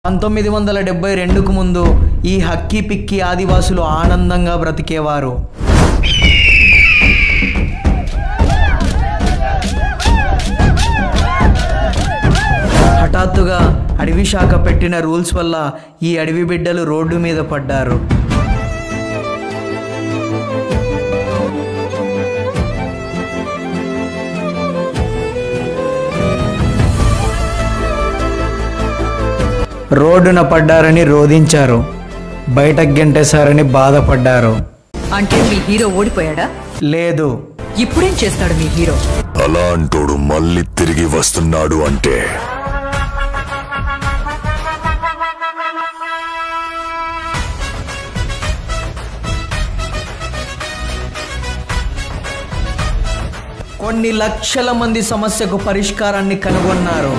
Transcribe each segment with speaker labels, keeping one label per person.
Speaker 1: 1972కు ముందు ఈ హక్కీ పిక్కీ ఆదివాసులు ఆనందంగా బ్రతికేవారు. హఠాత్తుగా అడవి శాఖ పెట్టిన రూల్స్ వల్ల ఈ అడవి బిడ్డలు రోడ్డు మీద పడ్డారు. రోడ్డున పడ్డారని రోధించారు, బయటకు గెంటేశారని బాధపడ్డారు.
Speaker 2: అంటే మీ హీరో ఓడిపోయాడా?
Speaker 1: లేదు.
Speaker 2: ఇప్పుడేం చేస్తాడు మీ హీరో?
Speaker 3: అలా అంటోడు మళ్ళీ తిరిగి వస్తున్నాడు అంటే
Speaker 1: కొన్ని లక్షల మంది సమస్యకు పరిష్కారాన్ని కనుగొన్నారు.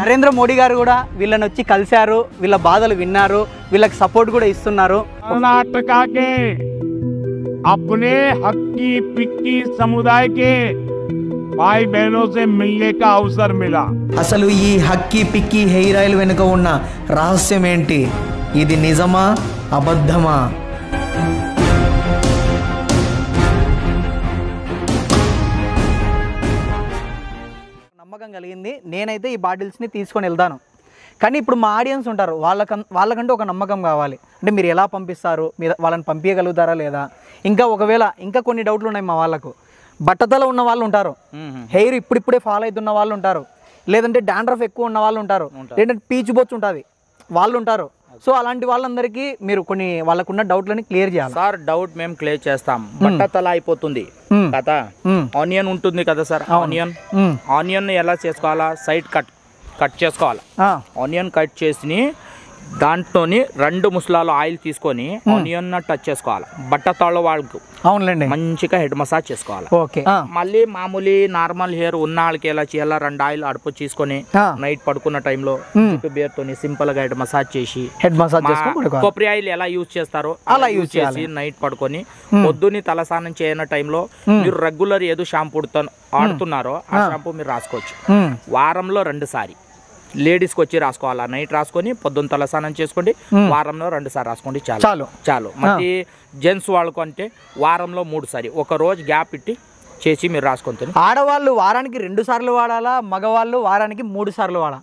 Speaker 4: నరేంద్ర మోడీ గారు కూడా వీళ్ళని వచ్చి కలిశారు, వీళ్ళ బాధలు విన్నారు, వీళ్ళకి సపోర్ట్ కూడా ఇస్తున్నారు.
Speaker 5: कर्नाटका अपने हक्की पिक्की समुदाय के भाई बहनों से मिलने का अवसर मिला.
Speaker 1: అసలు ఈ హక్కీ పిక్కీ హెయిర్ ఆయిల్ వెనుక ఉన్న రహస్యం ఏంటి? ఇది నిజమా అబద్ధమా?
Speaker 4: నమ్మకం కలిగింది. నేనైతే ఈ బాటిల్స్ని తీసుకొని వెళ్తాను, కానీ ఇప్పుడు మా ఆడియన్స్ ఉంటారు, వాళ్ళకంటూ ఒక నమ్మకం కావాలి. అంటే మీరు ఎలా పంపిస్తారు, మీరు వాళ్ళని పంపించగలుగుతారా లేదా? ఇంకా ఒకవేళ ఇంకా కొన్ని డౌట్లు ఉన్నాయి మా వాళ్ళకు. బట్టతల ఉన్న వాళ్ళు ఉంటారు, హెయిర్ ఇప్పుడిప్పుడే ఫాల్ అవుతున్న వాళ్ళు ఉంటారు, లేదంటే డాండ్రఫ్ ఎక్కువ ఉన్న వాళ్ళు ఉంటారు, లేదంటే పీచు బొచ్చు ఉంటుంది వాళ్ళు ఉంటారు. సో అలాంటి వాళ్ళందరికీ మీరు కొన్ని వాళ్ళకున్న డౌట్లని క్లియర్ చేయాలి
Speaker 6: సార్. డౌట్ మేము క్లియర్ చేస్తాం. బట్టతల అయిపోతుంది కదా, ఆనియన్ ఉంటుంది కదా సార్, ఆనియన్ ఎలా చేసుకోవాలా? సైడ్ కట్ చేసుకోవాలి. ఆనియన్ కట్ చేసి దాంట్లోని 2 ముసలాలు ఆయిల్ తీసుకొని ఆనియన్ టచ్ చేసుకోవాలి. బట్టతల వాళ్ళకు
Speaker 4: అవునులేండి
Speaker 6: మంచిగా హెడ్ మసాజ్ చేసుకోవాలి.
Speaker 4: ఓకే. మళ్ళీ
Speaker 6: మళ్ళీ మామూలు నార్మల్ హెయిర్ ఉన్న వాళ్ళకి ఎలా చేయాలా? 2 ఆయిల్ అడుపు తీసుకొని నైట్ పడుకున్న టైంలో బేర్తోని సింపుల్ గా హెడ్ మసాజ్ చేసి
Speaker 4: హెడ్ మసాజ్
Speaker 6: కొబ్బరి ఆయిల్ ఎలా యూజ్ చేస్తారో అలా యూజ్ చేసి నైట్ పడుకొని పొద్దుని తలస్నానం చేయని టైంలో మీరు రెగ్యులర్ ఏదో షాంపూ ఆడుతున్నారో ఆ షాంపూ మీరు రాసుకోవచ్చు. వారంలో 2 సారి లేడీస్కి వచ్చి రాసుకోవాలా. నైట్ రాసుకొని పొద్దున్న తలస్నానం చేసుకోండి, వారంలో 2 సార్లు రాసుకోండి, చాలు. మళ్ళీ జెంట్స్ వాళ్ళకు అంటే వారంలో 3 సారి, ఒక రోజు గ్యాప్ ఇట్టి చేసి మీరు రాసుకొని.
Speaker 4: ఆడవాళ్ళు వారానికి 2 సార్లు వాడాలా, మగవాళ్ళు వారానికి 3 సార్లు వాడాలా?